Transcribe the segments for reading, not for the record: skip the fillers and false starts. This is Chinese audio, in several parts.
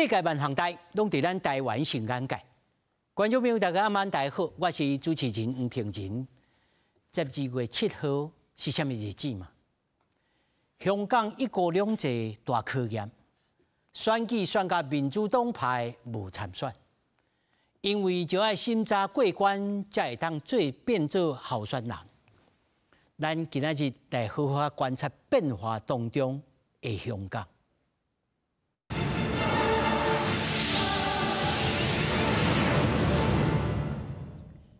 世界萬項台攏佇咱台灣成眼界。觀眾朋友，大家晚大家好，我是主持人黃平仁。12月7號是什麼日子嘛？香港一國兩制大考驗，選舉選甲民主黨派無參選，因為就要審查過關，才會當做變做候選人。咱今仔日來好好觀察變化當中的香港。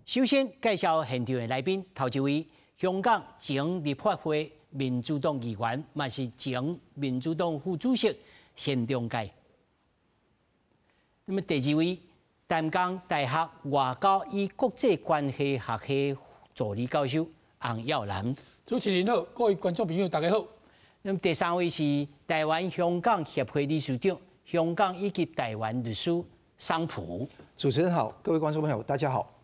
首先介紹現場的來賓，頭一位香港前立法會民主黨議員，嘛是前民主黨副主席謝長介。那麼第二位，淡江大學外交與國際關係學系助理教授洪耀南。主持人好，各位觀眾朋友大家好。那麼第三位是台灣香港協會理事長、香港以及台灣律師桑普。主持人好，各位觀眾朋友大家好。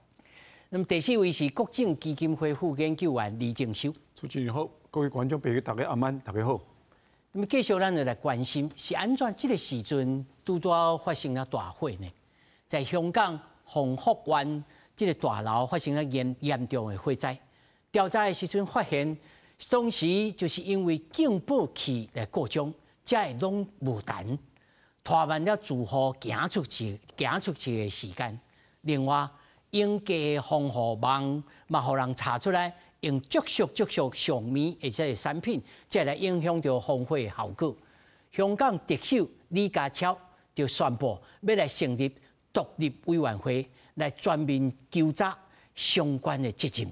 那麼第四位是國政基金會副研究員李正修。主持人好，各位觀眾朋友大家晚安，大家好。那麼繼續咱就來關心是安怎這個時陣拄拄發生了大火呢？在香港鴻福苑這個大樓發生了嚴重的火災。調查的時陣發現，當時就是因為警報器來故障，才會弄無彈，拖慢了住戶行出去的時間。另外，應架的防護網嘛，互人查出來，用接觸上面的這個產品，才來影響到防火的效果。香港特首李家超就宣布要來成立獨立委員會，來全面糾責相關的責任。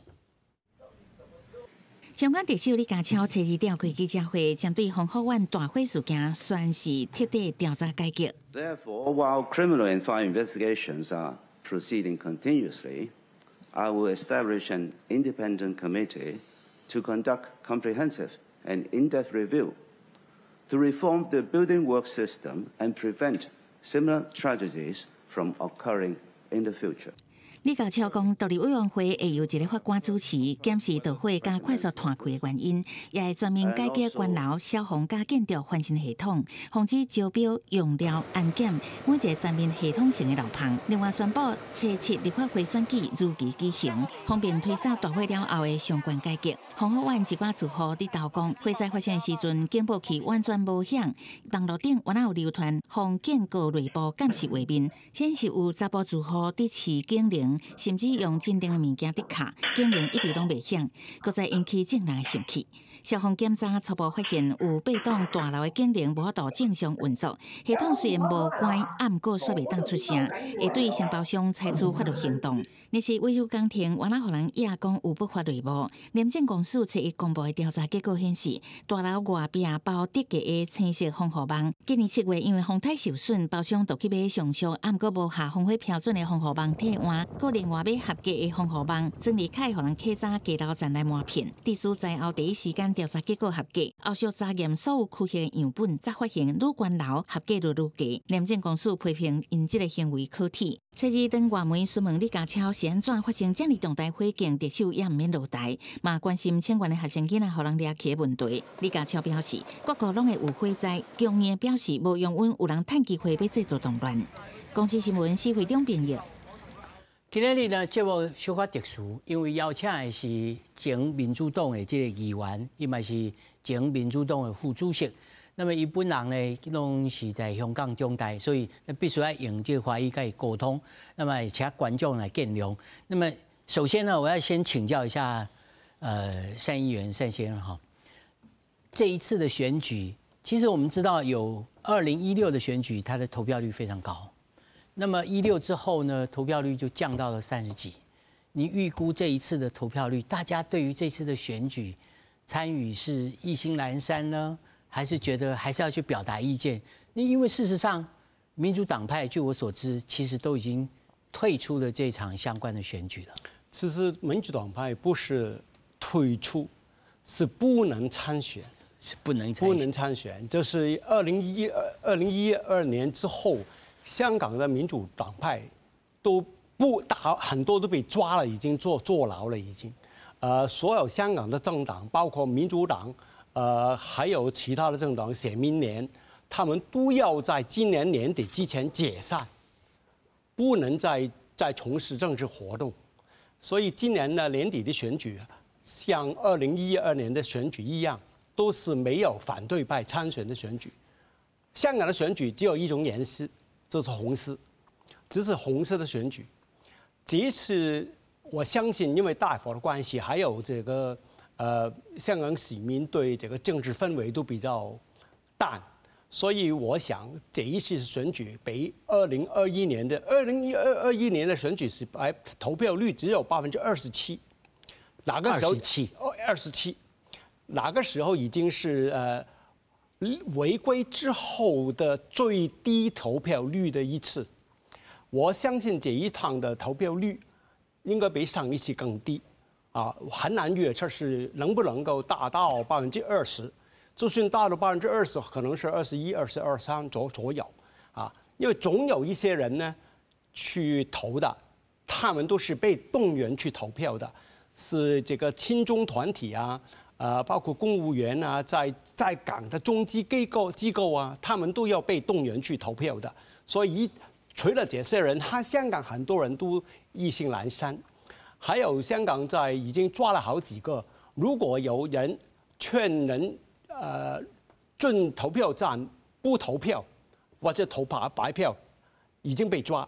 香港特首李家超初二召開記者會，針對鴻福苑大火事件宣示徹底調查改革。Therefore, while criminal and fire investigations are proceeding continuously, I will establish an independent committee to conduct comprehensive and in-depth review to reform the building work system and prevent similar tragedies from occurring in the future. 李家超講，獨立委員會會由一個法官主持，檢視導火加快速斷開的原因，也會全面改革關樓、消防加建築翻新系統，防止招標、用料、安檢每一個全面系統性的漏棚。另外宣布，初7立法會選舉如期舉行，方便推動大火了後的相關改革。鴻福苑一寡住戶佇投講，火災發生的時陣，警報器完全無響，網絡頂原有流傳防建構內部監視畫面，顯示有查甫住戶佇飼警鈴。甚至用鎮定的物件佇卡，警鈴一直攏袂響，閣再引起眾人的生氣。消防檢查初步發現有8棟大樓的警鈴無法度正常運作，系統雖然無關，暗過煞袂當出聲，會對承包商採取法律行動。若是維修工程原來互人亞講有不法內幕，廉政公署初一公布的調查結果顯示，大樓外壁包低價的青色防護網，今年7月因為風颱受損，包商就去買上述暗過無下防火標準的防護網替換，個另外買合格的防護網，整理開互人客早加樓站來抹片。地師在後第一時間調查結果合格，後續查驗所有區域的樣本，才發現女關樓合格率愈低。廉政公署批評因這個行為可恥。初二當外媒詢問李家超是安怎發生這麼重大火警，特首也唔免落台，嘛關心千元的學生囡仔互人掠去的問題。李家超表示，各國攏會有火災，強硬表示無用阮有人趁機會要製造動亂。公視新聞施惠中編譯。今日呢，節目小可特殊，因為邀請的是前民主黨的這個議員，伊嘛是前民主黨的副主席。那麼伊本人呢，攏是在香港長大，所以必須要用這個華語跟伊溝通。那麼請觀眾來見諒。那麼首先呢，我要先請教一下，單議員單先生哈，這一次的選舉，其實我們知道有2016的選舉，它的投票率非常高。那麼16之後呢，投票率就降到了30幾。你預估這一次的投票率，大家對於這次的選舉參與是意興闌珊呢，還是覺得還是要去表達意見？因為事實上，民主黨派據我所知，其實都已經退出了這場相關的選舉了。其實民主黨派不是退出，是不能參選，不能參選，就是2012年之後。香港的民主黨派都不打，很多都被抓了，已經坐牢了，已經。所有香港的政黨，包括民主黨，還有其他的政黨，社民連，他們都要在今年年底之前解散，不能再從事政治活動。所以今年呢年底的選舉，像2012年的選舉一樣，都是沒有反對派參選的選舉。香港的選舉只有一種顏色，就是紅色，只是紅色的選舉。這一次我相信，因為大火的關係，還有這個香港市民對這個政治氛圍都比較淡，所以我想這一次選舉比2021年的選舉是投票率只有27%，那個時候27%，那個時候已經是回歸之後的最低投票率的一次。我相信這一趟的投票率應該比上一次更低，很難預測是能不能夠達到20%。就算達到20%，可能是21、22、23左右因為總有一些人呢去投的，他們都是被動員去投票的，是這個親中團體包括公務員在港的中資機構他們都要被動員去投票的。所以除了這些人，香港很多人都意興闌珊，還有香港已經抓了好幾個，如果有人勸人進投票站不投票或者投白票，已經被抓，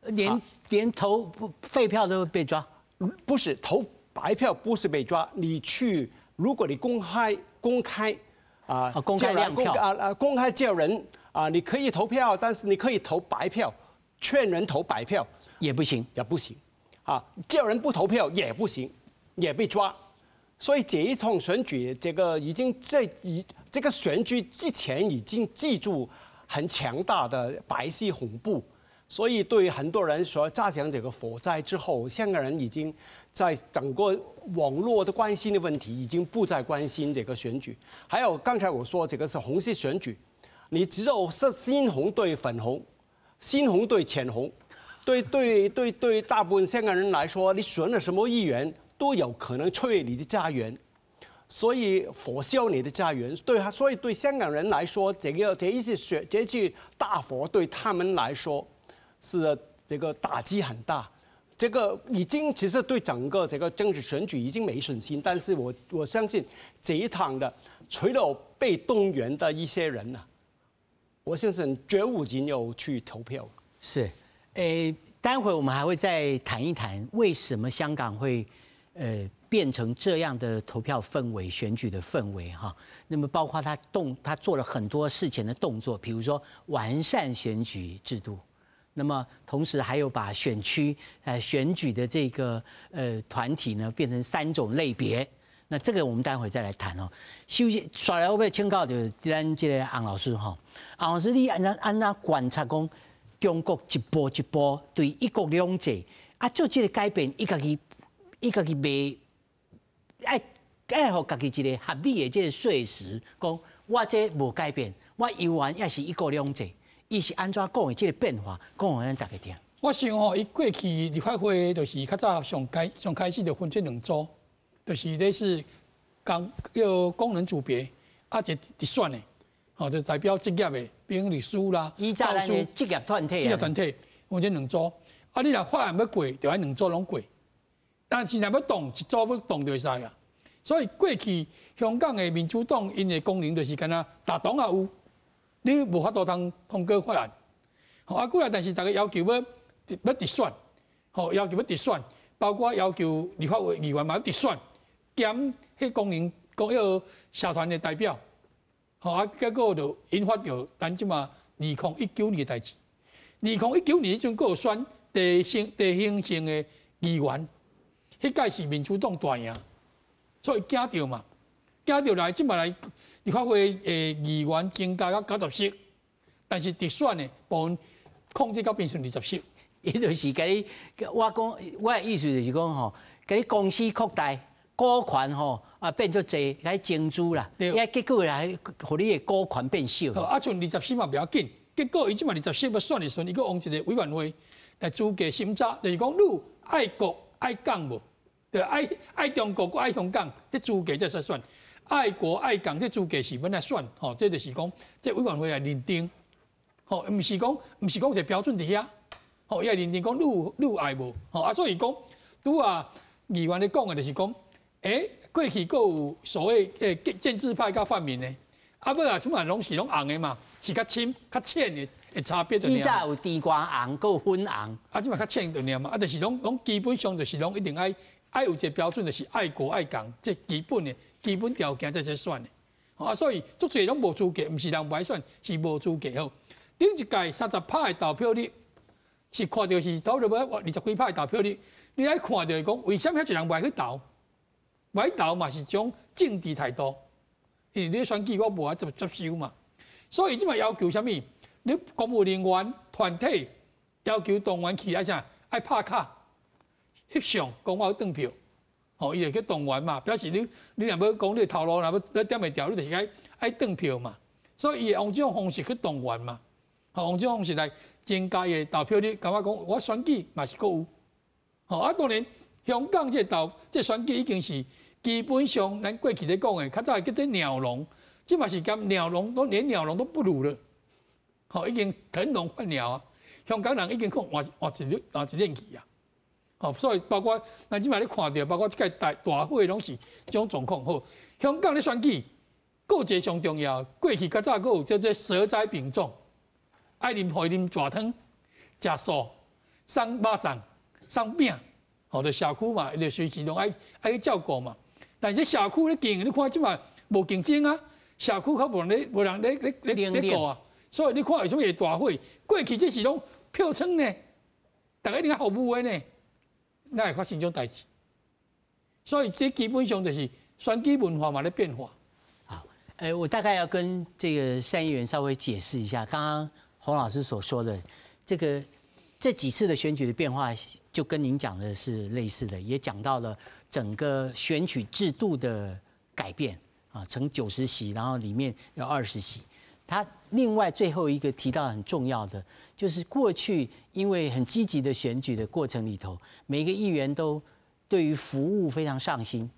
連投廢票都被抓。不是投白票不是被抓，如果你公開亮票公開叫人你可以投票，但是你可以投白票，勸人投白票也不行，叫人不投票也不行，也被抓。所以這一趟選舉，這個選舉之前已經記住很強大的白色恐怖，所以對很多人說，炸響這個火災之後，香港人已經在整個網絡的關心的問題，已經不再關心這個選舉。還有剛才我說這個是紅色選舉，你只有是鮮紅對粉紅，鮮紅對淺紅，對大部分香港人來說，你選了什麼議員都有可能摧毀你的家園，所以火燒你的家園。所以對香港人來說，這一次大火對他們來說是這個打擊很大。這個已經其實對整個這個政治選舉已經沒信心，但是我相信這一趟的除了被動員的一些人我相信絕無僅有去投票。是，待會我們還會再談一談為什麼香港會變成這樣的投票氛圍、選舉的氛圍哈。那麼包括他做了很多事前的動作，比如說完善選舉制度。那麼同時還有把選區選舉的這個團體呢變成3種類別，那這個我們待會再來談哦。休息，刷來我要請教就是咱這個洪老師哈，洪老師你按怎觀察講中國一步一步對一國兩制做這個改變，伊家己袂愛互家己一個合理的這個說辭，講我這無改變，我依然也是一國兩制。伊是安怎講的？這個變化，講互咱大家聽。我想伊過去立法會就是較早上開始就分這2組，就是類似叫功能組別，一直選的，就代表職業的，比如律師啦、教師、職業團體分這2組。你若法案要過，就要2組攏過，但是若要動，一組要動就會使啊。所以過去香港的民主黨因的功能就是干那大黨也有。你無法度通過法案，過來，但是大家要求要直選，要求要直選，包括要求立法會議員嘛要直選，減迄功能嗰個社團的代表，結果就引發到咱即嘛2019年的代志。2019年迄陣佫有選地方性的議員，迄屆是民主黨大贏，所以驚到嘛，驚到來即嘛來。立法會議員增加到90席，但是直選的部分控制到變成20席。伊就是甲你，我的意思就是講吼，甲你公司擴大股權吼變做濟，甲你增資啦。結果來，互你的股權變少。像20席嘛不要緊，結果伊即嘛20席要選的時陣，伊佫往一個委員會來資格審查，就是講你愛國愛港無，就愛中國，愛香港，這資格才使選。愛國愛港這資格是要來選，吼，這就是講這委員會來認定，吼，唔是講一個標準佇遐，吼，伊來認定講你有愛無，吼啊，所以講拄啊議員咧講的就是講，過去佫有所謂建制派甲泛民的，啊尾啊，即嘛攏是攏紅的嘛，是較深較淺的差別的。以前有地瓜紅，佫有粉紅，啊，即嘛較淺的爾嘛，啊，就是攏基本上就是攏一定愛有一個標準，就是愛國愛港，這基本條件才選的。啊，所以足儕攏無資格，毋是人袂選，是無資格吼。頂一屆30%的投票率是看到是走入要20幾%的投票率，你愛看到講為什麼遐濟人袂去投？袂投嘛是種政治態度，因為你選舉我無愛接收嘛。所以即嘛要求啥物？你公務人員團體要求動員起來啥？愛拍卡。翕相講我要轉票，吼，伊就去動員嘛，表示你若要講你頭路，若要點會掉，你就是愛轉票嘛。所以伊會用這種方式去動員嘛，吼，用這種方式來增加伊投票率。感覺講我選舉嘛是夠有，吼啊當然香港這選舉已經是基本上咱過去咧講的，較早叫做鳥籠，即嘛是咁鳥籠都連鳥籠都不如了，吼已經騰籠換鳥啊！香港人已經換一年去啊！哦，所以包括咱即擺咧看到，包括即個大會攏是這種狀況。好，香港咧選舉，有一個上重要，過去較早有叫做蛇齋餅粽，愛啉會啉蛇湯，食素，送肉粽，送餅，吼，就社區嘛，就隨時攏愛去照顧嘛。但是社區咧經營，你看即擺無競爭啊，社區較無人咧顧啊，所以你看為什麼會大會？過去這是攏票倉呢，大家一定要服務的呢。那會發生這種代志，所以這基本上就是選舉文化嘛在變化。好，我大概要跟這個單議員稍微解釋一下，剛剛洪老師所說的這幾次的選舉的變化，就跟您講的是類似的，也講到了整個選舉制度的改變啊，從90席，然後裡面有20席。他另外最後一個提到很重要的，就是過去因為很積極的選舉的過程裡頭，每個議員都對於服務非常上心，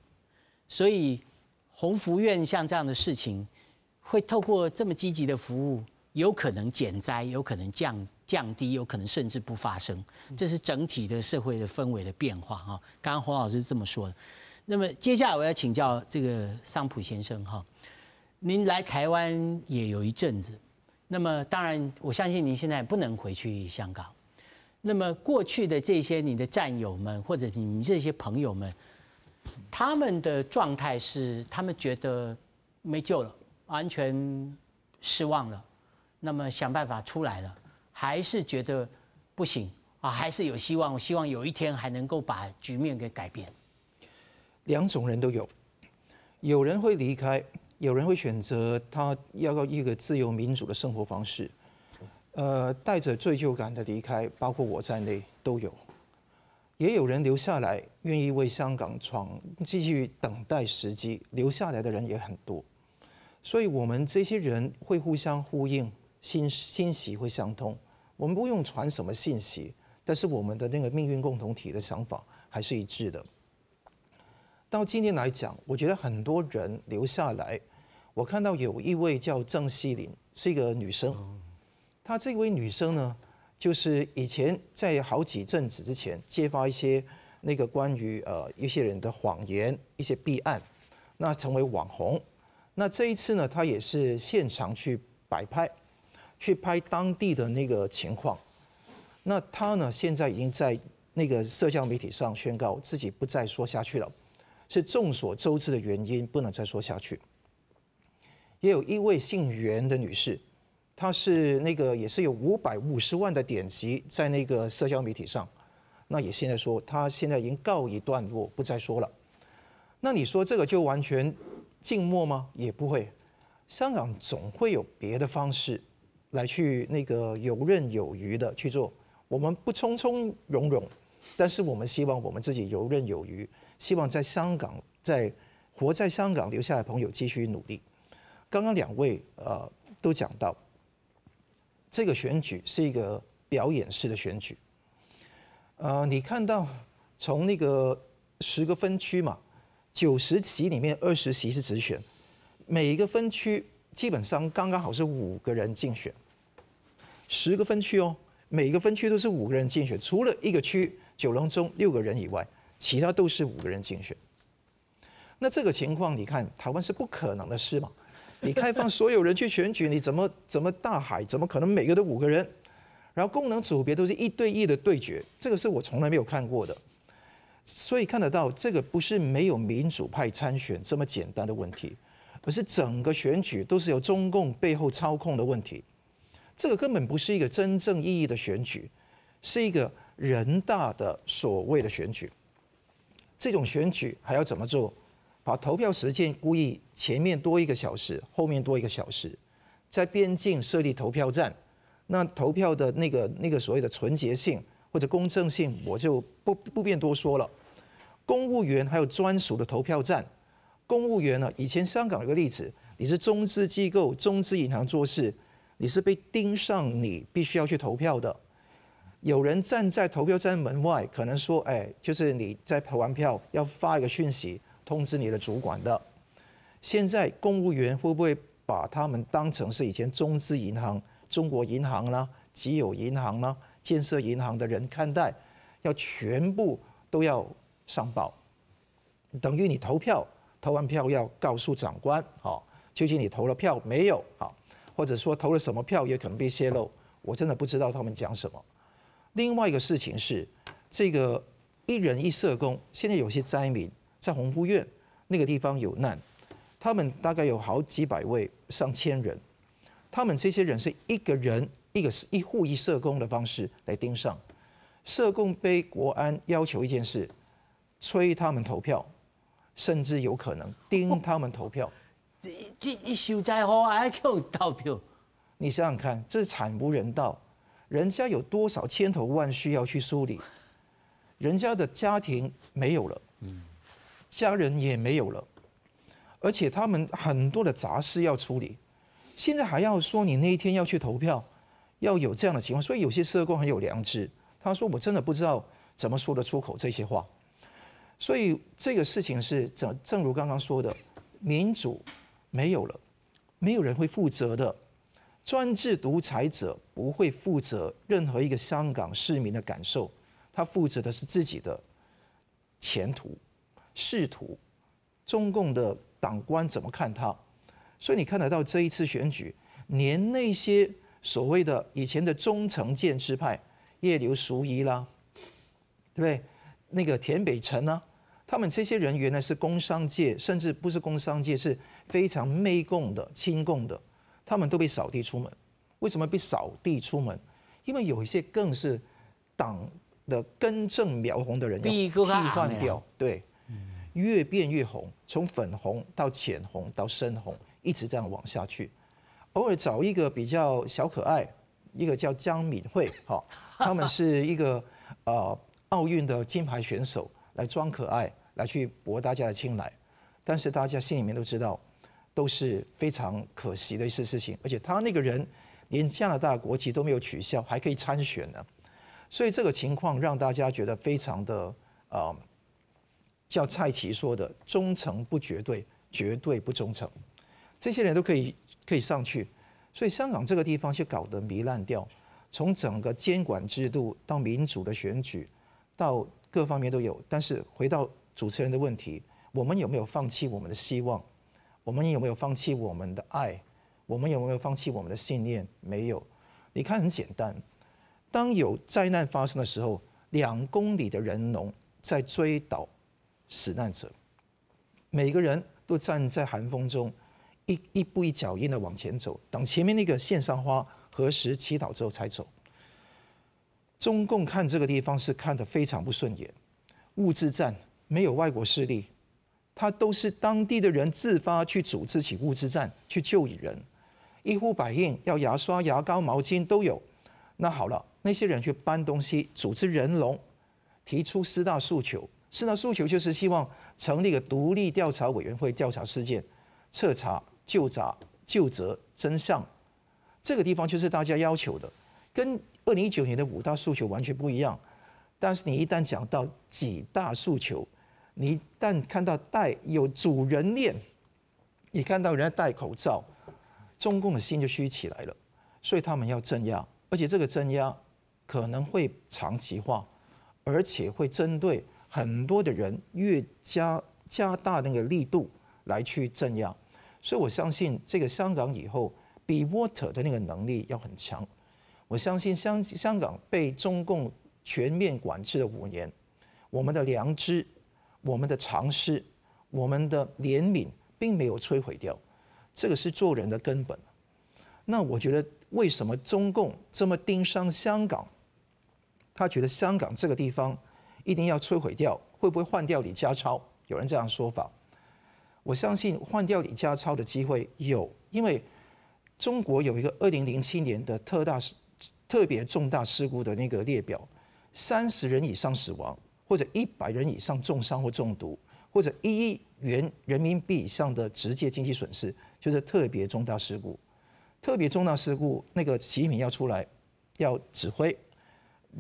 所以鴻福院像這樣的事情，會透過這麼積極的服務，有可能減災，有可能降低，有可能甚至不發生。這是整體的社會的氛圍的變化哈。剛剛洪老師這麼說的。那麼接下來我要請教這個桑普先生哈。您來台灣也有一陣子，那麼當然，我相信您現在不能回去香港。那麼過去的這些你的戰友們，或者你們這些朋友們，他們的狀態是，他們覺得沒救了，完全失望了，那麼想辦法出來了，還是覺得不行啊，還是有希望，我希望有一天還能夠把局面給改變。兩種人都有，有人會離開。有人會選擇他要一個自由民主的生活方式，帶着罪疚感的離開，包括我在內都有。也有人留下來，願意為香港繼續等待時機，留下來的人也很多。所以我們這些人會互相呼應，信息會相通。我們不用傳什麼信息，但是我們的那個命運共同體的想法還是一致的。到今天來講，我覺得很多人留下來。我看到有一位叫鄭西林，是一個女生。她這位女生呢，就是以前在好幾陣子之前揭發一些那個關於一些人的謊言、一些弊案，那成為網紅。那這一次呢，她也是現場去擺拍，去拍當地的那個情況。那她呢，現在已經在那個社交媒體上宣告自己不再說下去了，是眾所周知的原因，不能再說下去。也有一位姓袁的女士，她是那個也是有550萬的點擊在那個社交媒體上，那也現在說她現在已經告一段落，不再說了。那你說這個就完全靜默嗎？也不會，香港總會有別的方式來去那個游刃有餘的去做。我們不從從容容，但是我們希望我們自己游刃有餘，希望在香港活在香港留下來的朋友繼續努力。剛剛兩位都講到，這個選舉是一個表演式的選舉。你看到從那個10個分區嘛，90席裡面20席是直選，每一個分區基本上剛剛好是5個人競選，10個分區哦，每一個分區都是5個人競選，除了一個區九龍中6個人以外，其他都是5個人競選。那這個情況，你看台灣是不可能的事嘛？你開放所有人去選舉，你怎麼大海？怎麼可能每個都5個人？然後功能組別都是1對1的對決，這個是我從來沒有看過的。所以看得到，這個不是沒有民主派參選這麼簡單的問題，而是整個選舉都是由中共背後操控的問題。這個根本不是一個真正意義的選舉，是一個人大的所謂的選舉。這種選舉還要怎麼做？把投票時間故意前面多1個小時，後面多1個小時，在邊境設立投票站，那投票的那個所謂的純潔性或者公正性，我就不便多說了。公務員還有專屬的投票站。公務員呢，以前香港有個例子，你是中資機構、中資銀行做事，你是被盯上，你必須要去投票的。有人站在投票站門外，可能說，就是你在投完票要發一個訊息通知你的主管的。現在公務員會不會把他們當成是以前中資銀行、中國銀行啦、集友銀行啦、建設銀行的人看待？要全部都要上報，等於你投完票要告訴長官，究竟你投了票沒有？或者說投了什麼票也可能被洩露，我真的不知道他們講什麼。另外一個事情是，這個1人1社工，現在有些災民在鴻福苑那個地方有難，他們大概有好幾百位、上千人，他們這些人是1個人一戶1社工的方式來盯上，社工被國安要求一件事。催他們投票，甚至有可能盯他們投票。你受災戶還叫投票？你想想看，這是慘無人道。人家有多少千頭萬緒要去梳理，人家的家庭沒有了，家人也沒有了，而且他們很多的雜事要處理。現在還要說你那一天要去投票，要有這樣的情況。所以有些社工很有良知，他說我真的不知道怎麼說得出口這些話。所以這個事情是正如剛剛說的，民主沒有了，沒有人會負責的。專制獨裁者不會負責任何一個香港市民的感受，他負責的是自己的前途、仕途。中共的黨官怎麼看他？所以你看得到這一次選舉，連那些所謂的以前的中成建制派，葉劉淑儀啦，對不對？那個田北辰啊。他們這些人原來是工商界，甚至不是工商界，是非常媚共的、親共的，他們都被掃地出門。為什麼被掃地出門？因為有一些更是黨的根正苗紅的人要替換掉，對，越變越紅，從粉紅到淺紅到深紅，一直這樣往下去。偶爾找一個比較小可愛，一個叫江敏慧，他們是一個奧運的金牌選手，來裝可愛。來去博大家的青睞，但是大家心裡面都知道，都是非常可惜的一些事情。而且他那個人連加拿大國籍都沒有取消，還可以參選呢。所以這個情況讓大家覺得非常的叫蔡奇說的“忠誠不絕對，絕對不忠誠”。這些人都可以上去，所以香港這個地方卻搞得糜爛掉，從整個監管制度到民主的選舉，到各方面都有。但是回到主持人的問題，我們有沒有放棄我們的希望？我們有沒有放棄我們的愛？我們有沒有放棄我們的信念？沒有。你看，很簡單，當有災難發生的時候，2公里的人龍在追悼死難者，每個人都站在寒風中，一步一腳印的往前走，等前面那個獻上花、核實、祈禱之後才走。中共看這個地方是看得非常不順眼，物資站。沒有外國勢力，他都是當地的人自發去組織起物資站去救人，一呼百應，要牙刷、牙膏、毛巾都有。那好了，那些人去搬東西，組織人龍，提出4大訴求。4大訴求就是希望成立一個獨立調查委員會調查事件，徹查、究責真相。這個地方就是大家要求的，跟2019年的5大訴求完全不一樣。但是你一旦講到幾大訴求，你一旦看到帶有主人鏈，你看到人家戴口罩，中共的心就虛起來了，所以他們要鎮壓，而且這個鎮壓可能會長期化，而且會針對很多的人越加大那個力度來去鎮壓，所以我相信這個香港以後 be water 的那個能力要很強。我相信香港被中共全面管制了5年，我們的良知、我們的常識、我們的憐憫並沒有摧毀掉，這個是做人的根本。那我覺得為什麼中共這麼盯上香港？他覺得香港這個地方一定要摧毀掉，會不會換掉李家超？有人這樣說法。我相信換掉李家超的機會有，因為中國有一個2007年的特別重大事故的那個列表，30人以上死亡，或者100人以上重傷或中毒，或者1億元人民幣以上的直接經濟損失，就是特別重大事故。特別重大事故那個習近平要出來要指揮，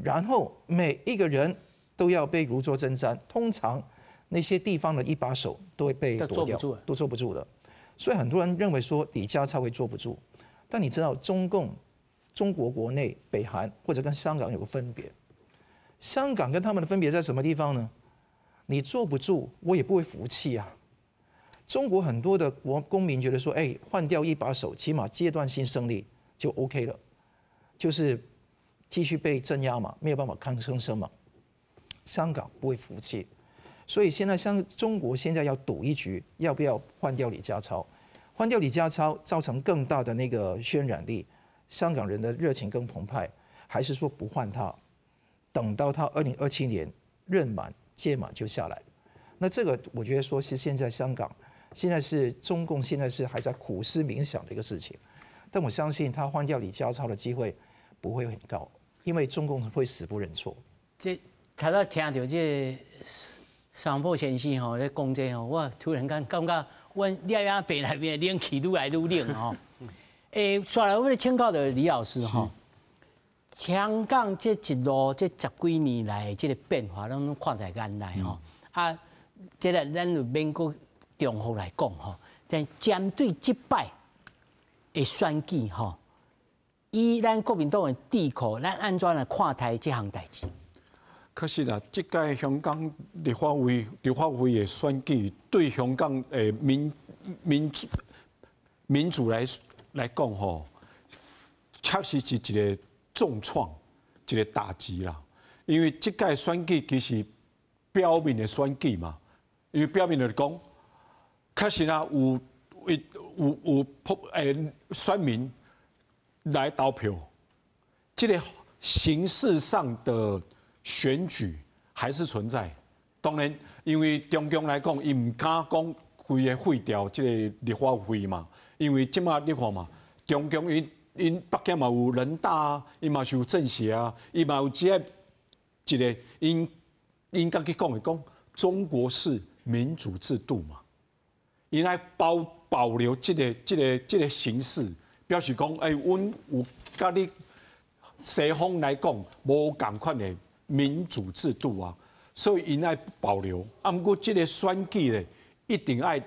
然後每一個人都要被如坐針氈，通常那些地方的一把手都會被奪掉，都坐不住的。所以很多人認為說李家超會坐不住，但你知道中國國內北韓或者跟香港有個分別，香港跟他們的分別在什麼地方呢？你坐不住，我也不會服氣啊。中國很多的公民覺得說，換掉一把手，起碼階段性勝利就 OK 了，就是繼續被鎮壓嘛，沒有辦法抗生嘛。香港不會服氣，所以現在中國現在要賭一局，要不要換掉李家超？換掉李家超，造成更大的那個渲染力，香港人的熱情更澎湃，還是說不換他，等到他2027年任滿屆滿就下來？那這個我覺得說是現在香港，現在是中共現在是還在苦思冥想的一個事情，但我相信他換掉李家超的機會不會很高，因為中共會死不認錯。這頭仔聽到這雙寶先生吼咧講這吼，我突然間感覺阮兩亞北那邊冷氣愈來愈冷吼。刷來我咧請教的李老師吼，香港這一路這10幾年來這個變化，咱攏看在眼內吼。啊，這個咱就免擱重複來講吼，但針對這擺的選舉吼，以咱國民黨的智庫，咱安怎來看待這項代誌？可是啦，這屆香港立法會的選舉，對香港的民主來講吼，確實是一個重創，一個打擊啦。因為這屆選舉其實表面的選舉嘛，因為表面來講，確實啦有選民來投票，這個形式上的選舉還是存在。當然，因為中共來講，伊唔敢講規個廢掉這個立法會嘛，因為即馬你看嘛，中共因北京嘛有人大啊，伊嘛是有政協啊，伊嘛有一個因家己講的講中國式民主制度嘛，伊來保留這個形式，表示講阮有甲你西方來講無共款的民主制度啊，所以因愛保留。啊，不過這個選舉咧，一定要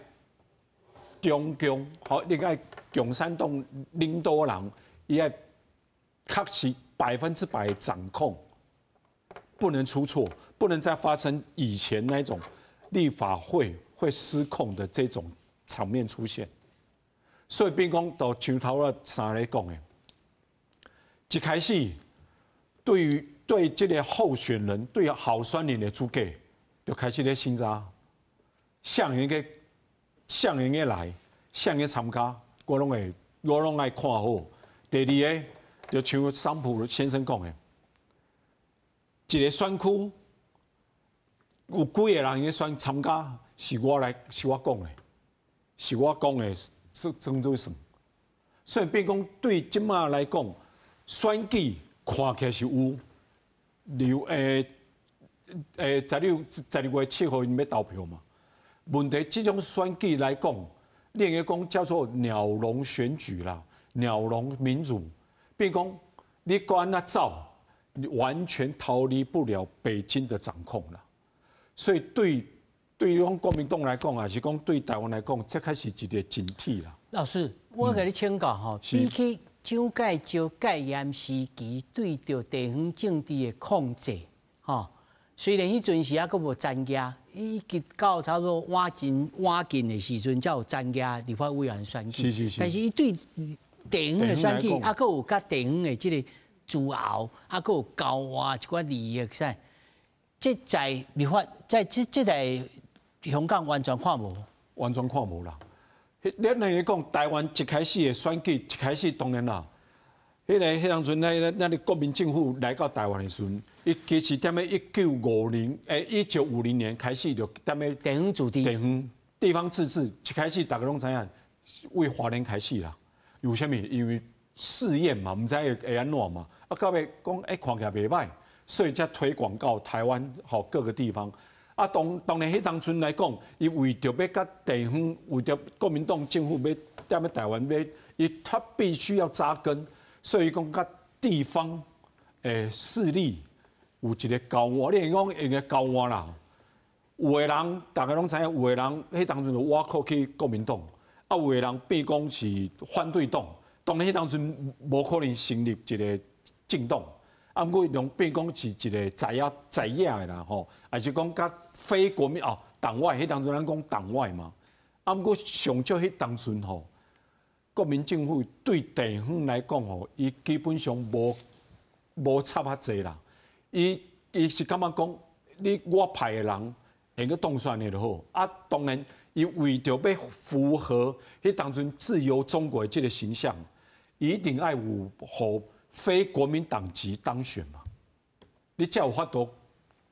中共，你愛共產黨領導人，伊愛確實100%的掌控，不能出錯，不能再發生以前那種立法會失控的這種場面出現。所以變講到像頭仔三個講的，一開始對這個候選人、對候選人的資格，就開始咧審查，向應該來，向應參加，我攏愛看好。第二個，就像桑普先生講的，一個選區有幾個人應該選參加，是我講的，是我講的是針對什麼？所以變講對即馬來講，選舉看起來是有。12月7號因要投票嘛？問題這種選舉來講，另一個講叫做鳥籠選舉啦，鳥籠民主，變講你管那走，你完全逃離不了北京的掌控啦。所以對對於國民黨來講，還是講對台灣來講，這開始一個警惕啦。老師，我給你請教吼，比起蔣介石戒嚴時期對着地方政治的控制，吼，雖然迄陣時還佫無參加，伊直到差不多晚近的時陣才有參加立法委員選舉。是。但是伊對地方的選舉，還佫有甲地方的這個自豪，還佫有交換一寡利益噻。這在立法，在這在香港完全看無，完全看無啦。咱來講，台灣一開始的選舉，一開始當然啦，迄當陣咱國民政府來到台灣的時陣，伊其實踮咧1950年開始就踮咧地方主地，地方自治，一開始大家攏知影，為華人開始啦。有啥物？因為試驗嘛，唔知會安怎嘛。啊，到尾講看起來袂歹，所以才推廣到台灣吼各個地方。啊，當然，迄當陣來講，伊為着要甲地方，為着國民黨政府要踮咧台灣他必須要扎根，所以講甲地方誒勢力有一個交換。你講一個交換啦，有個人大家攏知影，有個人迄當陣就挖靠去國民黨，啊，有個人變講是反對黨。當然，迄當陣無可能成立一個政黨。啊，毋過用變講是一個在野的啦，吼，還是講甲非國民黨外，迄當陣咱講黨外嘛。啊，毋過上少迄當陣吼，國民政府對地方來講吼，伊基本上無插遐濟啦。伊是感覺講，我派的人會去當選的就好。啊，當然，伊為着要符合迄當陣自由中國的這個形象，一定愛有互非國民黨籍當選嘛，你才有法度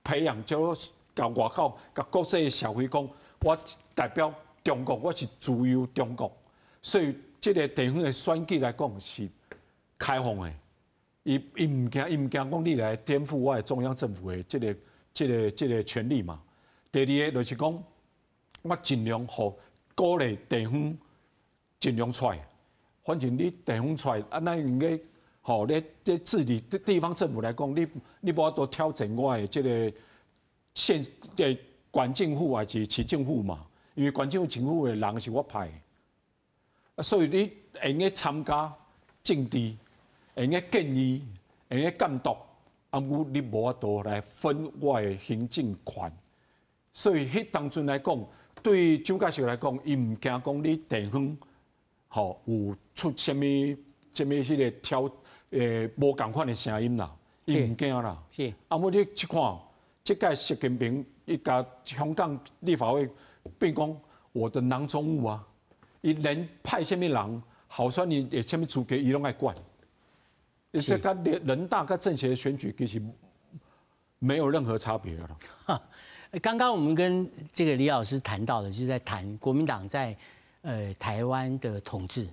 培養，叫甲外口、甲國際社會講，我代表中國，我是自由中國，所以這個地方的選舉來講是開放的，伊唔驚講你來顛覆我的中央政府的這個權利嘛。第二個就是講，我盡量互鼓勵地方盡量出來，反正你地方出來，那應該。好，你這治理地方政府來講，你無法度挑戰我的這個縣政府還是市政府嘛？因為縣政府、市政府的人是我派的，所以你會用參加政治，會用建議，會用監督，啊，毋過你無法度來分我的行政權。所以迄當陣來講，對蔣介石來講，伊唔驚講你地方，吼有出什麼迄個挑。無共款的聲音啦，伊唔驚啦。是。啊，我你去看，這屆習近平伊甲香港立法會變講我的囊中物啊，伊連派什麼人，候選人誒什麼資格，伊攏愛管。這甲人大甲政協的選舉其實沒有任何差別了。剛剛我們跟這個李老師談到的，就是在談國民黨在台灣的統治。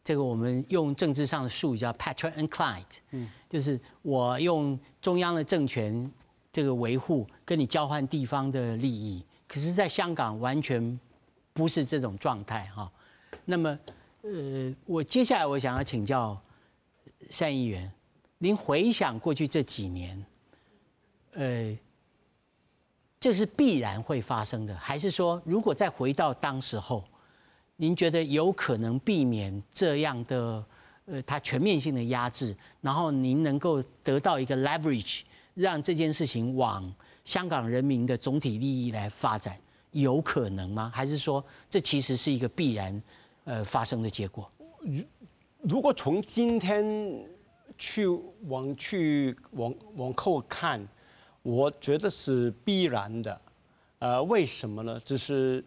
這個我們用政治上的術語叫 Patriot and Clyde，就是我用中央的政權這個維護，跟你交換地方的利益。可是，在香港完全不是這種狀態哈。那麼，我接下來我想要請教單議員，您回想過去這幾年，這是必然會發生的，還是說，如果再回到當時候？您覺得有可能避免這樣的它全面性的壓制，然後您能夠得到一個 leverage， 讓這件事情往香港人民的總體利益來發展，有可能嗎？還是說這其實是一個必然發生的結果？如果從今天往後看，我覺得是必然的。為什麼呢？就是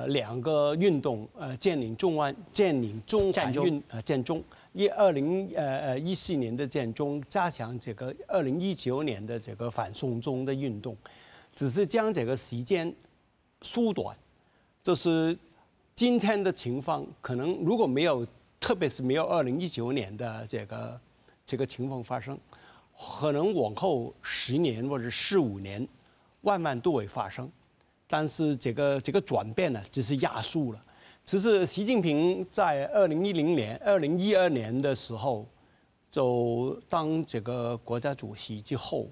兩個運動，佔領中環建中，2014年的建中，加強這個2019年的這個反送中的運動，只是將這個時間縮短。就是今天的情況，可能如果沒有，特別是沒有2019年的這個情況發生，可能往後10年或者15年，萬萬都會發生。但是這個轉變呢，只是壓縮了。只是習近平在2012年的時候，就當這個國家主席之後，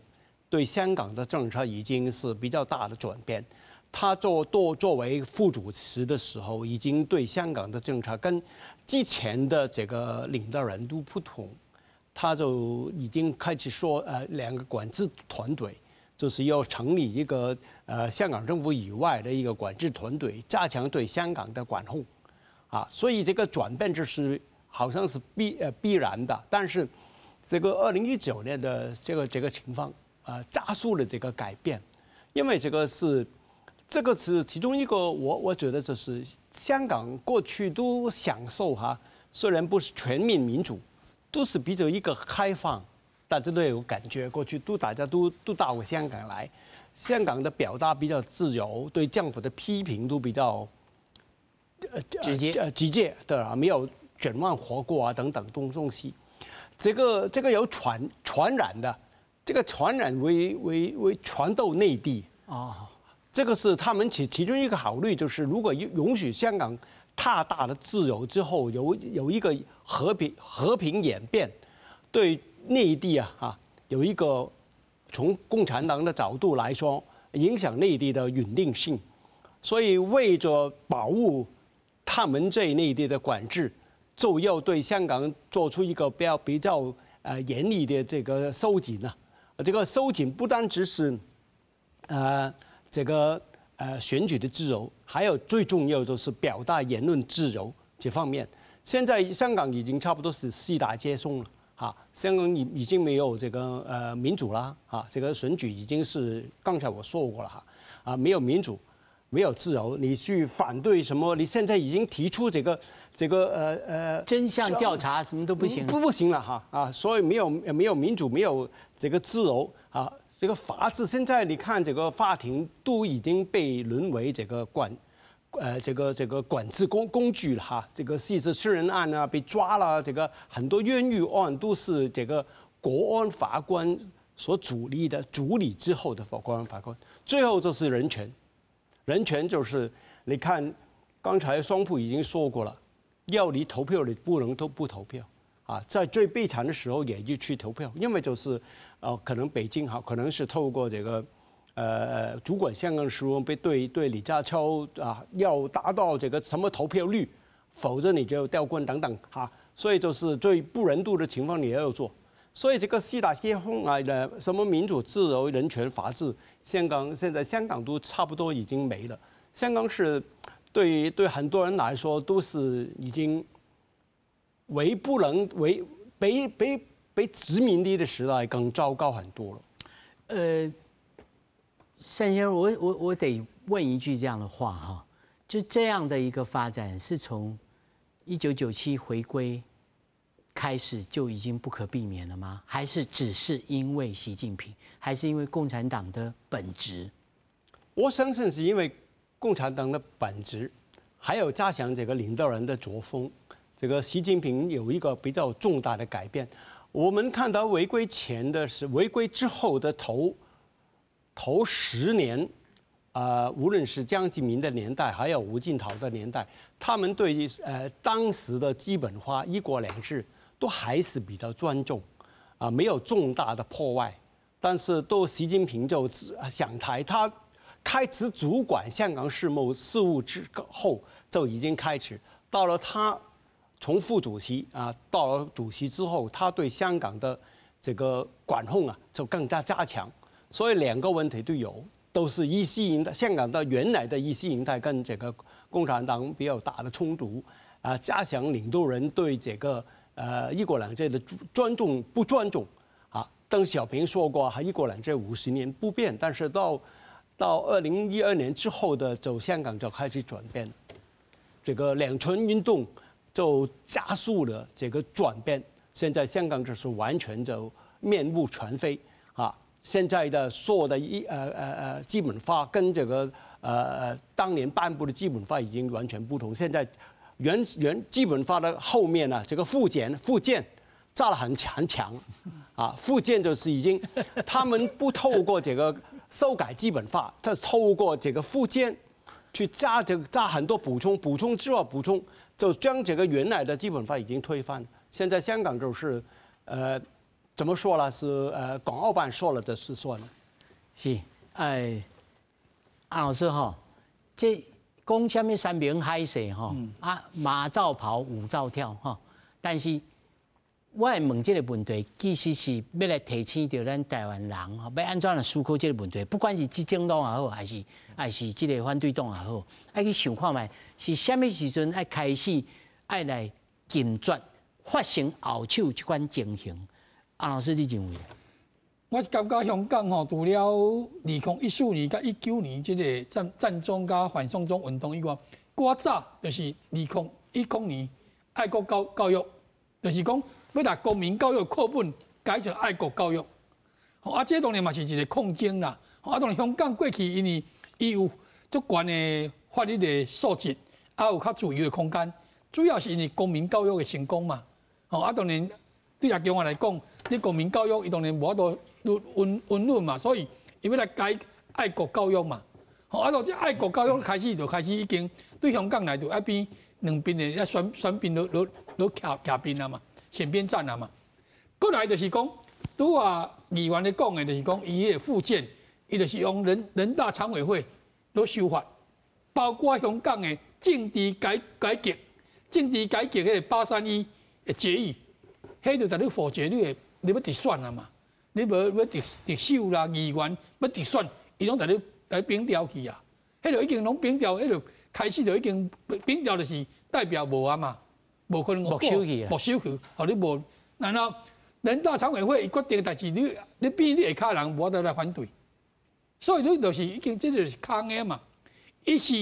對香港的政策已經是比較大的轉變。他作為副主席的時候，已經對香港的政策跟之前的這個領導人都不同，他就已經開始說兩個管制團隊，就是要成立一個香港政府以外的一個管制團隊，加強對香港的管控，啊，所以這個轉變就是好像是必然的，但是這個2019年的這個情況加速了這個改變，因為這個是其中一個我覺得就是香港過去都享受雖然不是全面民主，都是比較一個開放，大家都有感覺，過去大家都到過香港來，香港的表達比較自由，對政府的批評都比較直接的啊，沒有轉彎活過啊等等東西，這個有傳染的，這個傳染為傳到內地哦。這個是他們其中一個考慮，就是如果允許香港太大的自由之後，有一個和平演變，對內地有一個從共產黨的角度來說，影響內地的穩定性，所以為着保護他們對內地的管制，就要對香港做出一個比較嚴厲的這個收緊呢。這個收緊不單只是這個選舉的自由，還有最重要就是表達言論自由這方面。現在香港已經差不多是四大皆空了，香港已經沒有這個民主了，這個選舉已經是剛才我說過了，沒有民主，沒有自由，你去反對什麼？你現在已經提出這個真相調查什麼都不行，不行了所以沒有民主，沒有這個自由啊。這個法治現在你看，這個法庭都已經被淪為這個管制工具了這個私人案啊被抓了，這個很多冤獄案都是這個國安法官所處理之後的國安法官。最後就是人權就是你看，剛才雙普已經說過了，要你投票你不能都不投票在最悲慘的時候也要去投票，因為就是可能北京可能是透過這個主管香港事務對李家超要達到這個什麼投票率，否則你就調quân等等所以就是最不人道的情況你也要做。所以這個四大皆空什麼民主、自由、人權、法治，現在香港都差不多已經沒了。香港是對很多人來說都是已經比殖民地的時代更糟糕很多了。单先生，我得問一句這樣的話就這樣的一個發展是從1997回歸開始就已經不可避免了嗎？還是只是因為習近平，還是因為共產黨的本質？我相信是因為共產黨的本質，還有加上這個領導人的作風。這個習近平有一個比較重大的改變。我們看到回歸前的是回歸之後的頭10年，無論是江澤民的年代，還有吳錦濤的年代，他們對當時的基本法、一國兩制都還是比較尊重，沒有重大的破壞。但是到習近平就上台，他開始主管香港事務之後，就已經開始到了他。從副主席到了主席之後，他對香港的這個管控就更加加強，所以兩個問題都有，都是意識形態，香港的原來的意識形態跟這個共產黨比較大的衝突加上領導人對這個一國兩制的不尊重鄧小平說過一國兩制50年不變，但是到2012年之後的香港就開始轉變，這個兩全運動就加速了這個轉變，現在香港就是完全就面目全非現在的所有的基本法跟這個當年頒布的基本法已經完全不同。現在原基本法的後面這個附件炸得很強附件就是已經他們不透過這個修改基本法，他透過這個附件去加很多補充之後補充。就將這個原來的基本法已經推翻。現在香港就是怎麼說呢？是港澳辦說了的是算了。是安老師哈，這講什麼山明海誓哈，馬照跑，舞照跳哈，但是我來問這個問題，其實是要來提醒到咱台灣人哈，要安怎來思考這個問題，不管是執政黨也好，還是這個反對黨也好，愛去想看覓是什麼時陣愛開始愛來禁絕發生後手這款情形。安老師，你認為？我感覺香港吼，除了2014年甲19年這個戰爭甲反送中運動以外，較早就是2010年愛國教育，就是講要把公民教育課本改成愛國教育。這當然嘛是一個抗爭啦。當然香港過去因為伊有足懸的法律的素質，有較自由的空間，主要是因為公民教育的成功嘛。當然對阿強我來講，你公民教育伊當然無法度溫潤嘛，所以伊要來改愛國教育嘛。到這愛國教育開始已經對香港來說，一邊兩邊的選邊都徛邊啊嘛，選邊站啊嘛。過來就是講，拄啊議員咧講的，就是講伊個附件，伊就是用人大常委會都修法，包括香港的政治改革迄個831的決議，迄就等於否決你要直選啊嘛。你無要直手啦，議員要直選，伊攏來扁掉去啊！迄就已經攏扁掉，迄就開始就已經扁掉，就是代表無啊嘛，無可能沒收去，互你無。然後人大常委會伊決定代志，你變你下骹人無得來反對，所以你就是已經這就是空的嘛。伊是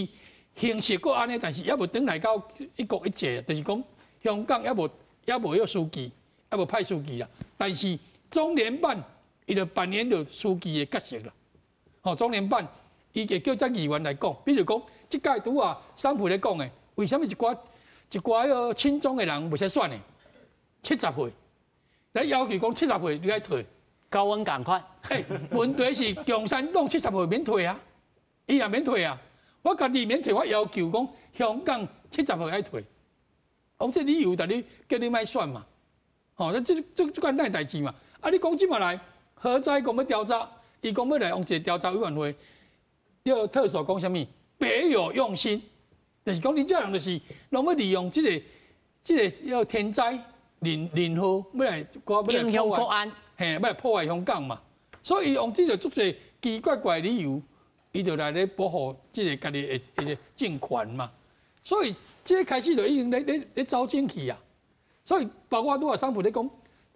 形式閣安尼，但是也無轉來到一國一制，就是講香港也無迄個書記，也無派書記啦，但是。中聯辦伊就扮演着書記的角色啦。中聯辦伊會叫這議員來講，比如講，即屆拄啊，桑普咧講的，為什麼一寡迄個親中的人袂使選呢？70歲，來要求講70歲你愛退，高溫趕快。問題是共產黨70歲免退啊，伊也免退啊。我家己免退，我要求講香港70歲愛退。這理由，但你叫你莫選嘛。這簡單代志嘛。你講即嘛來，何在講要調查？伊講要來用一個調查委員會，要特首講啥物？別有用心，就是講你這人就是攏要利用這個要天災人禍，要來影響國安，要來破壞香港嘛。所以用這個足儕奇怪怪理由，伊就來咧保護這個家己的政權嘛。所以這開始就已經咧走進去啊。所以包括拄啊桑普咧講。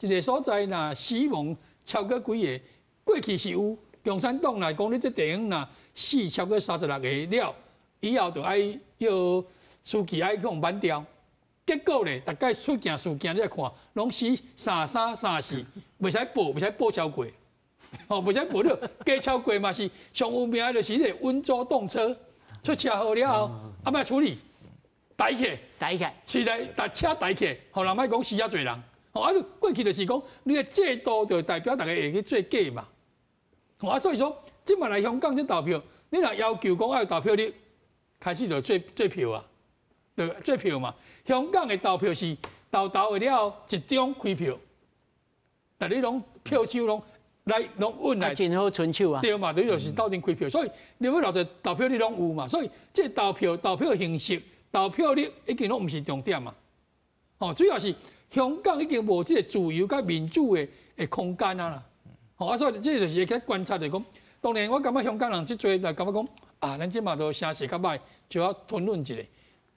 一個所在吶，死亡超過幾個，過去是有共產黨來講，你這電影吶死超過36個了，以後就愛要書記愛去用扳掉。結果咧，大概出件事件你來看，攏死33、34，袂使報超過，袂使報了加超過嘛是上有名就是迄個溫州動車出車禍了後，要處理台起，是來把車台起，互人莫講死遐濟人。過去就是講，你個制度就代表大家會去做假嘛。所以說，即馬來香港這投票，你若要求講要投票率，開始就做票啊，就做票嘛。香港的投票是投的了集中開票，但你攏票手攏穩來，真好春手啊。對嘛，你就是鬥陣開票，所以你要留着投票率攏有嘛。所以這投票形式、投票率已經攏唔是重點嘛。主要是。香港已經無這個自由甲民主的空間啊啦，所以這就是會去觀察來講。當然，我感覺香港人即做來感覺講咱即嘛都聲勢較歹，就要吞忍一下。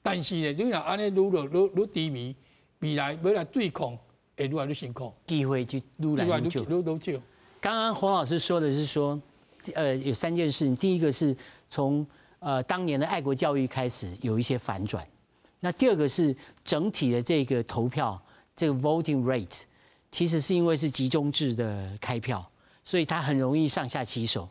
但是呢，你若安尼愈低迷，未來要來對抗會愈來愈辛苦，機會就愈來愈少。剛剛洪老師說的是說，有3件事情，第一個是從當年的愛國教育開始有一些反轉，那第二個是整體的這個投票。這個 voting rate 其實是因為是集中制的開票，所以它很容易上下其手。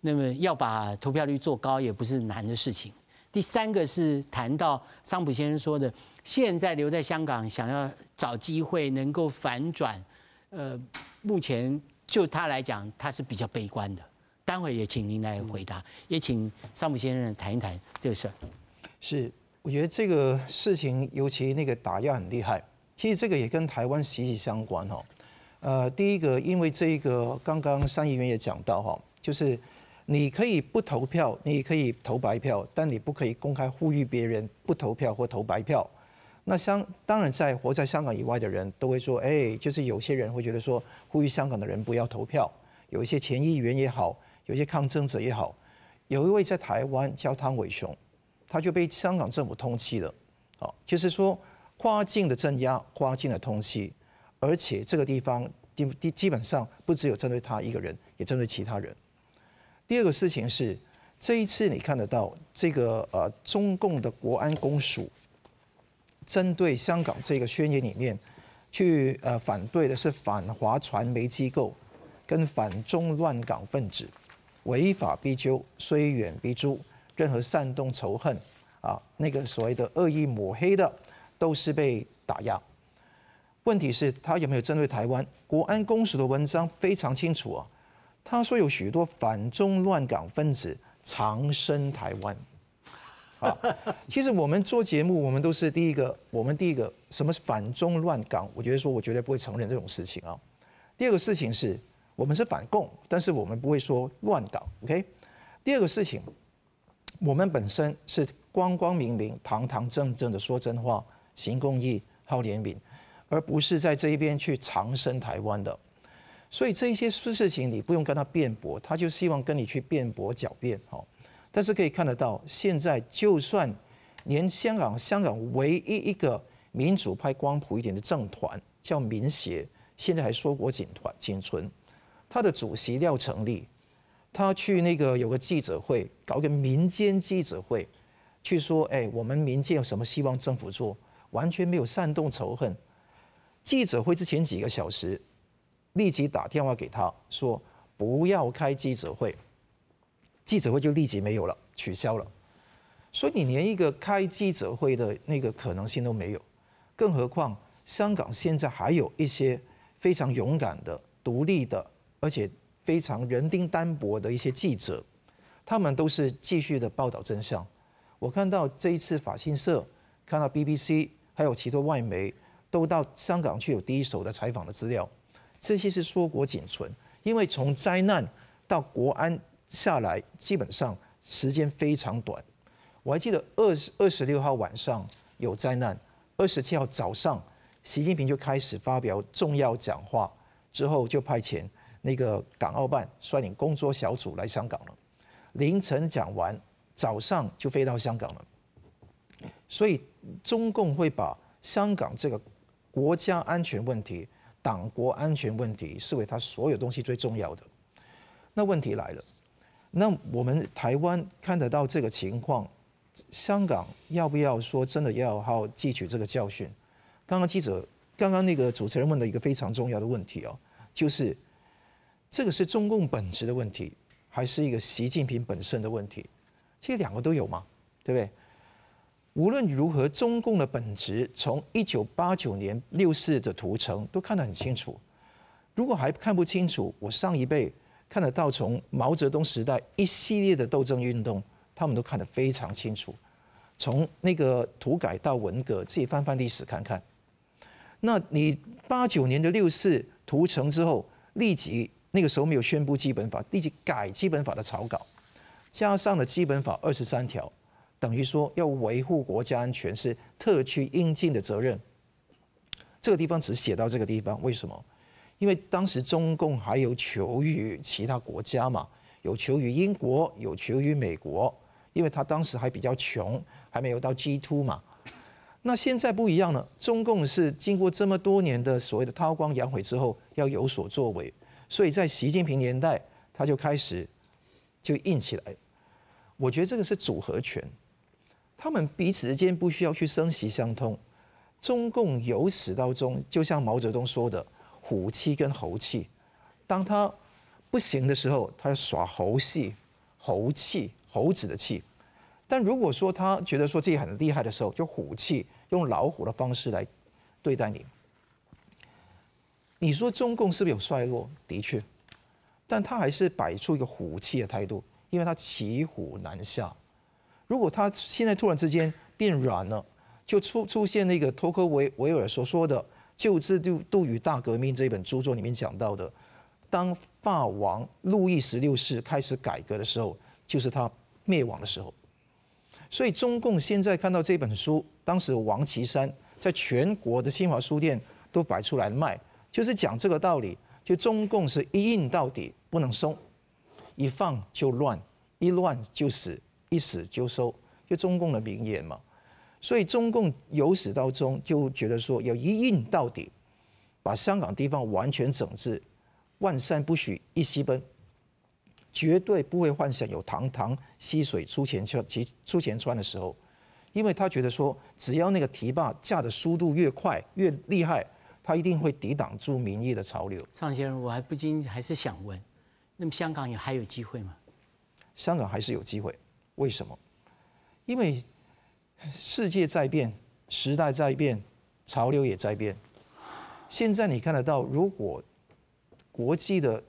那麼要把投票率做高也不是難的事情。第3個是談到桑普先生說的，現在留在香港想要找機會能夠反轉，目前就他來講他是比較悲觀的。待會也請您來回答，也請桑普先生談一談這個事兒。是，我覺得這個事情尤其那個打壓很厲害。其實這個也跟台灣息息相關哈。第一個，因為這個剛剛3議員也講到哈，就是你可以不投票，你可以投白票，但你不可以公開呼籲別人不投票或投白票。那當然，在活在香港以外的人都會說，就是有些人會覺得說，呼籲香港的人不要投票。有一些前議員也好，有一些抗爭者也好，有一位在台灣叫湯偉雄，他就被香港政府通緝了。就是說跨境的鎮壓，跨境的通緝，而且這個地方基本上不只有針對他一個人，也針對其他人。第二個事情是，這一次你看得到這個中共的國安公署針對香港這個宣言裡面去反對的是反華傳媒機構跟反中亂港分子，違法必究，雖遠必誅，任何煽動仇恨那個所謂的惡意抹黑的都是被打壓。問題是，他有沒有針對台灣？國安公署的文章非常清楚啊，他說有許多反中亂港分子藏身台灣。其實我們做節目，我們都是第一個什麼是反中亂港？我覺得說，我絕對不會承認這種事情啊。第二個事情是我們是反共，但是我們不會說亂港。OK。第二個事情，我們本身是光光明明、堂堂正正的說真話、行公義、好憐憫，而不是在這一邊去藏身台灣的。所以這一些事情你不用跟他辯駁，他就希望跟你去辯駁狡辯。但是可以看得到，現在就算連香港唯一一個民主派光譜一點的政團叫民協，現在還碩果僅存。他的主席廖成立，他去那個有個記者會，搞一個民間記者會，去說，我們民間有什麼希望政府做，完全沒有煽動仇恨。記者會之前幾個小時，立即打電話給他說不要開記者會，記者會就立即沒有了，取消了。所以你連一個開記者會的那個可能性都沒有，更何況香港現在還有一些非常勇敢的、獨立的，而且非常人丁單薄的一些記者，他們都是繼續的報道真相。我看到這一次法新社、看到 BBC 還有其他外媒都到香港去有第一手的採訪的資料，這些是碩果僅存。因為從災難到國安下來，基本上時間非常短。我還記得26號晚上有災難，27號早上習近平就開始發表重要講話，之後就派遣那個港澳辦率領工作小組來香港了。凌晨講完，早上就飛到香港了。所以中共會把香港這個國家安全問題、黨國安全問題視為他所有東西最重要的。那問題來了，那我們台灣看得到這個情況，香港要不要說真的要好好汲取這個教訓？剛剛那個主持人問的一個非常重要的問題哦，就是這個是中共本質的問題，還是一個習近平本身的問題？其實兩個都有嘛，對不對？無論如何，中共的本質從1989年6·4的屠城都看得很清楚。如果還看不清楚，我上一輩看得到從毛澤東時代一系列的鬥爭運動，他們都看得非常清楚。從那個土改到文革，自己翻翻歷史看看。那你89年的6·4屠城之後，立即那個時候沒有宣布基本法，立即改基本法的草稿，加上了基本法23條，等於說要維護國家安全是特區應盡的責任。這個地方只寫到這個地方，為什麼？因為當時中共還有求於其他國家嘛，有求於英國，有求於美國，因為他當時還比較窮，還沒有到 G2 嘛。那現在不一樣了，中共是經過這麼多年的所謂的韜光養晦之後，要有所作為，所以在習近平年代，他就開始就硬起來。我覺得這個是組合拳，他們彼此之間不需要去聲息相通。中共由始到終，就像毛澤東說的，虎氣跟猴氣。當他不行的時候，他要耍猴戲、猴氣、猴子的氣。但如果說他覺得說自己很厲害的時候，就虎氣，用老虎的方式來對待你。你說中共是不是有衰落？的確，但他還是擺出一個虎氣的態度，因為他騎虎難下。如果他現在突然之間變軟了，就出現那個托克維爾所說的《舊制度與大革命》這一本著作裡面講到的，當法王路易16世開始改革的時候，就是他滅亡的時候。所以中共現在看到這本書，當時王岐山在全國的新華書店都擺出來賣，就是講這個道理，就中共是一硬到底，不能鬆，一放就亂，一亂就死，一死就收，就中共的名言嘛。所以中共由始到終就覺得說要一硬到底，把香港地方完全整治，萬山不許一溪奔，絕對不會幻想有堂堂溪水出前川的時候，因為他覺得說，只要那個堤壩架的速度越快越厲害，他一定會抵擋住民意的潮流。尚先生，我還不禁還是想問，那麼香港還有機會嗎？香港還是有機會，為什麼？因為世界在變，時代在變，潮流也在變。現在你看得到，如果國際的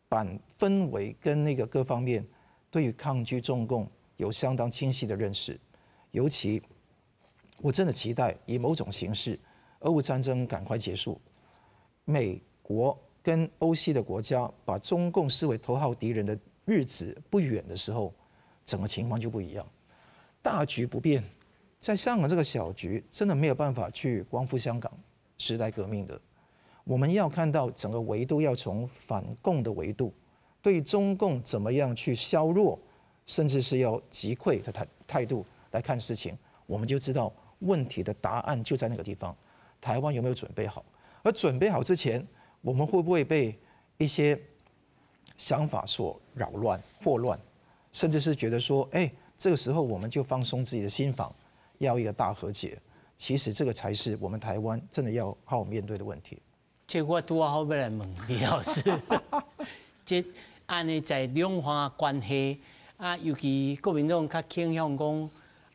氛圍跟那個各方面對於抗拒中共有相當清晰的認識，尤其我真的期待以某種形式，俄烏戰爭趕快結束，美國跟歐西的國家把中共視為頭號敵人的日子不遠的時候，整個情況就不一樣。大局不變，在香港這個小局真的沒有辦法去光復香港時代革命的。我們要看到整個維度，要從反共的維度，對中共怎麼樣去削弱，甚至是要擊潰的態度來看事情，我們就知道問題的答案就在那個地方。台灣有沒有準備好？而準備好之前，我們會不會被一些想法所擾亂、惑亂，甚至是覺得說，這個時候我們就放鬆自己的心防，要一個大和解？其實這個才是我們台灣真的要好好面對的問題。這我拄好要來問李老師，這按呢在兩岸關係啊，尤其國民黨較傾向講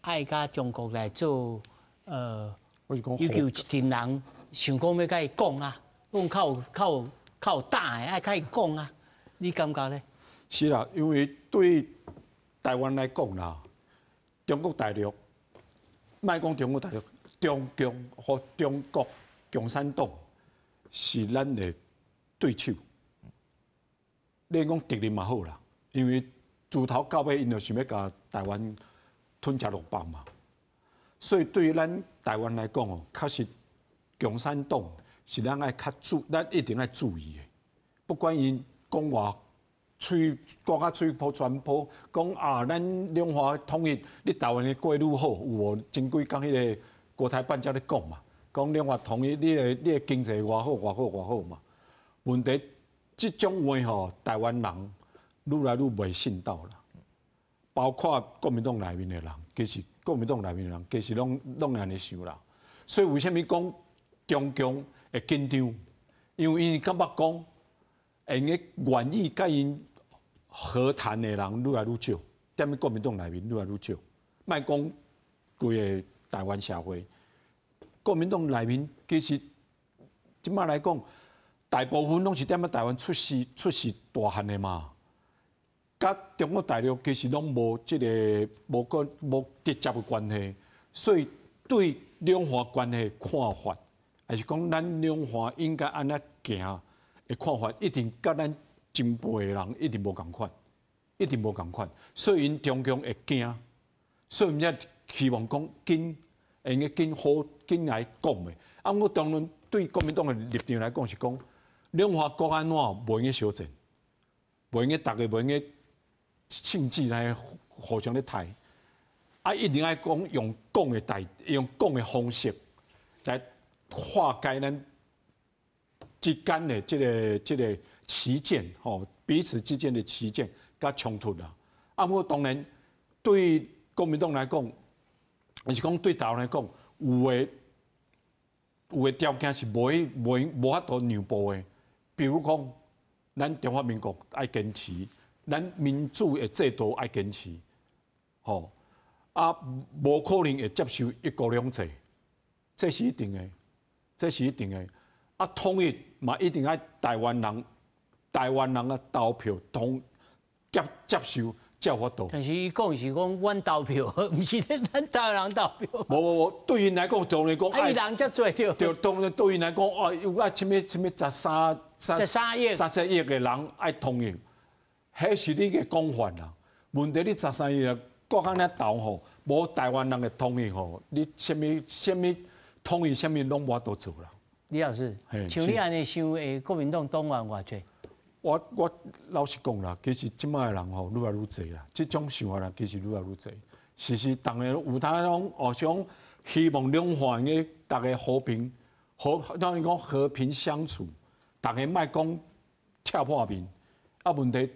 愛甲中國來做要求一群人想講要甲伊講啊，講較有膽的愛甲伊講啊，你感覺呢？是啦，因為對台灣來講啦，中國大陸，莫講中國大陸，中共和中國共產黨。是咱的對手，你講敵人嘛好啦，因為自頭到尾，因就想要甲台灣吞吃落棒嘛。所以對於咱台灣來講哦，確實共產黨是咱愛較咱一定愛注意的。不管因講話講啊吹破傳播，講啊咱兩岸統一，你台灣的過愈好，有無？前幾工迄個國台辦才咧講嘛。講兩岸統一，你的經濟偌好偌好偌好嘛？問題這種話吼，台灣人愈來愈袂信到啦。包括國民黨內面的人，其實國民黨內面的人，其實攏安尼想啦。所以為什麼講中共會緊張？因為因感覺講，因個願意甲因和談的人愈來愈少，踮咧國民黨內面愈來愈少。莫講規個台灣社會。國民黨內面其實即馬來講，大部分攏是踮咧台灣出世大漢的嘛，甲中國大陸其實攏無即個無直接的關係，所以對兩岸關係看法，還是講咱兩岸應該安怎行的看法，一定甲咱前輩的人一定無共款，一定無共款，所以因中共會驚，所以毋則希望講緊。應該緊來講的。啊，我當然對國民黨的立場來講是講，兩岸國安怎無應該相戰，無應該大家無應該槍支來互相咧刣，啊，一定愛講用講的方式來化解咱之間的這個歧見吼，彼此之間的歧見甲衝突啦。啊，我當然對國民黨來講。還是講對台灣來講，有的條件是無法度讓步的。比如講，咱中華民國愛堅持，咱民主的制度愛堅持，吼啊，無可能會接受一國兩制，這是一定的，這是一定的。啊，統一嘛一定愛台灣人啊投票接受才有法度。但是伊講是講阮投票，唔是咱台人投票。無，對因來講，當然講，哎，人才做着。對，當然對因來講，哦，有啊，什麼13億嘅人愛同意，迄是你嘅講法啦。問題你13億啊，國家咧投吼，無台灣人嘅同意吼，你什麼同意，什麼攏無法度做啦。李老師，像你安尼想，誒，國民黨黨員偌濟？我老實講啦，其實即擺的人吼愈來愈濟啦，即種想法啦，其實愈來愈濟。是，逐個有當種哦，想希望兩岸嘅大家和平，當然講和平相處，大家莫講跳破面。啊，問題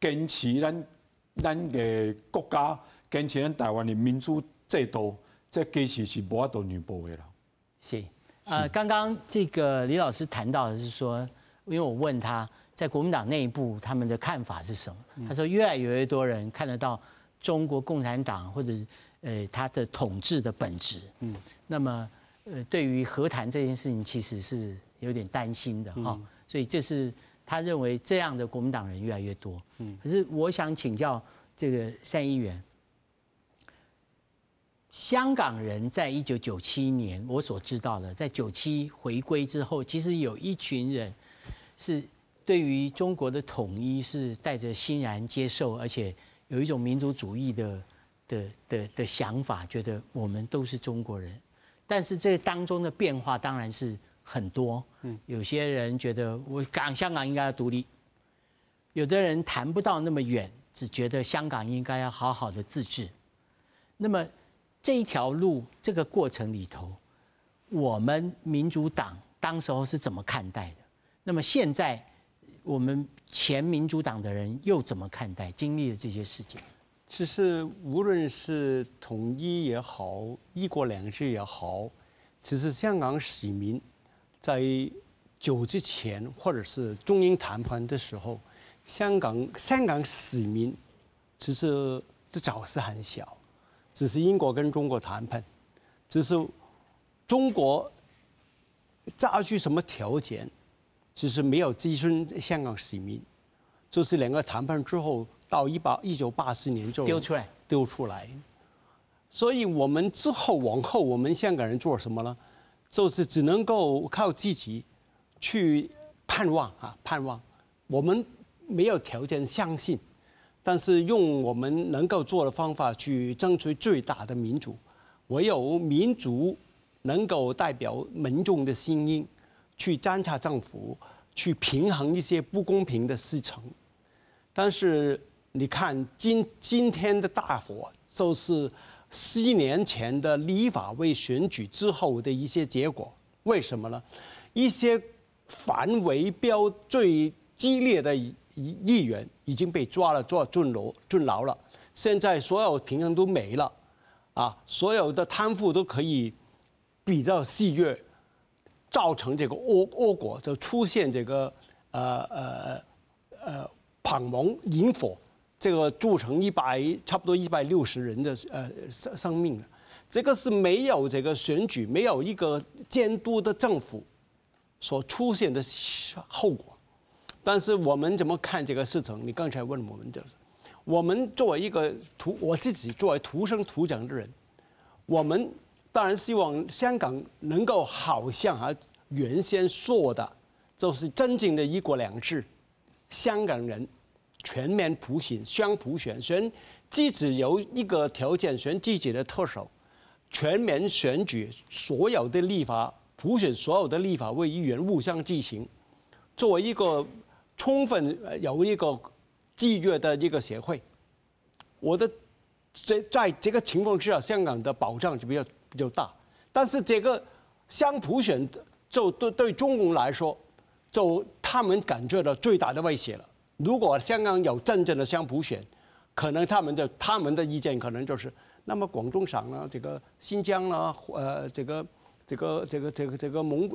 堅持咱嘅國家，堅持咱台灣嘅民主制度，這其實是無法度讓步的啦。是，剛剛這個李老師談到的是說，因為我問他。在國民黨內部，他們的看法是什麼？他說，越來越多人看得到中國共產黨或者他的統治的本質。那麼對於和談這件事情，其實是有點擔心的哈。所以這是他認為這樣的國民黨人越來越多。可是我想請教這個單議員，香港人在1997年，我所知道的，在97回歸之後，其實有一群人是。對於中國的統一是帶着欣然接受，而且有一種民族主義的想法，覺得我們都是中國人。但是這當中的變化當然是很多。有些人覺得香港應該要獨立，有的人談不到那麼遠，只覺得香港應該要好好的自治。那麼這一條路，這個過程裡頭，我們民主黨當時候是怎麼看待的？那麼現在。我們前民主黨的人又怎麼看待經歷了這些事情？其實無論是統一也好，一國兩制也好，其實香港市民在9之前或者是中英談判的時候，香港市民其實的角色很小，只是英國跟中國談判，只是中國加諸什麼條件。其實沒有諮詢香港市民，就是兩個談判之後，到1984年就丟出來，所以我們之後往後，我們香港人做什麼呢？就是只能夠靠自己去盼望。我們沒有條件相信，但是用我們能夠做的方法去爭取最大的民主，唯有民主能夠代表民眾的聲音。去監察政府，去平衡一些不公平的事情，但是你看今天的大火，就是10年前的立法會選舉之後的一些結果。為什麼呢？一些反圍標最激烈的議員已經被抓了，坐蹲牢了。現在所有平衡都沒了，啊，所有的貪腐都可以比較戲謔。造成這個惡果，就出現這個龐蒙引火，這個鑄成差不多160人的生命。這個是沒有這個選舉，沒有一個監督的政府所出現的後果。但是我們怎麼看這個事情？你剛才問我們就是，我們作為一個我自己作為土生土長的人，我們。當然希望香港能夠好像原先說的，就是真正的一國兩制，香港人全面普選、雙普選，選自己有一個條件，選自己的特首，全面選舉，所有的立法普選，所有的立法會議員互相進行，作為一個充分有一個制約的一個協會，在這個情況之下，香港的保障就比較大，但是這個雙普選就對中共來說，就他們感覺到最大的威脅了。如果香港有真正的雙普選，可能他們的意見可能就是，那麼廣東省呢，這個新疆呢，這個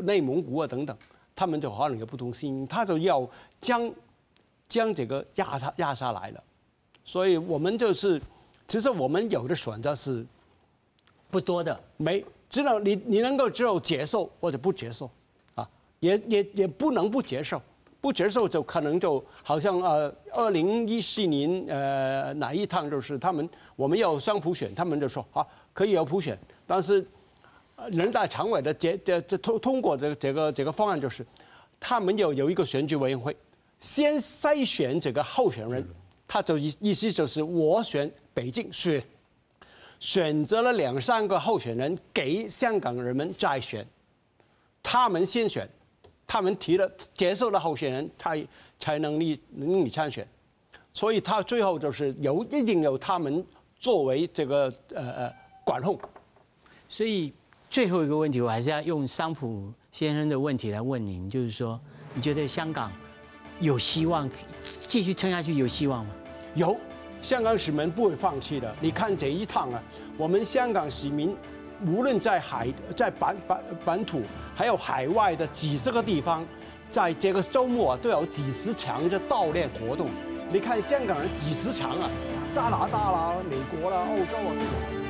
內蒙古啊等等，他們就可能有不同聲音，他就要將這個壓下來了。所以我們就是，其實我們有的選擇是。不多的，只能你能夠只有接受或者不接受，啊，也不能不接受，不接受就可能就好像2014年哪一趟就是我們要雙普選，他們就說啊可以有普選，但是人大常委的通過這個方案就是他們要有一個選舉委員會，先篩選這個候選人，他就意思就是我選北京選擇了2-3個候選人給香港人們再選，他們先選。他們接受了候選人，才能力參選，所以他最後就是一定有他們作為這個管控。所以最後一個問題，我還是要用桑普先生的問題來問您，就是說，你覺得香港有希望繼續撐下去，有希望嗎？有，香港市民不會放棄的。你看這一趟啊，我們香港市民。無論在本土，還有海外的幾十個地方，在這個週末都有幾十場的悼念活動。你看香港人幾十場啊，加拿大啦、美國啦、歐洲啊。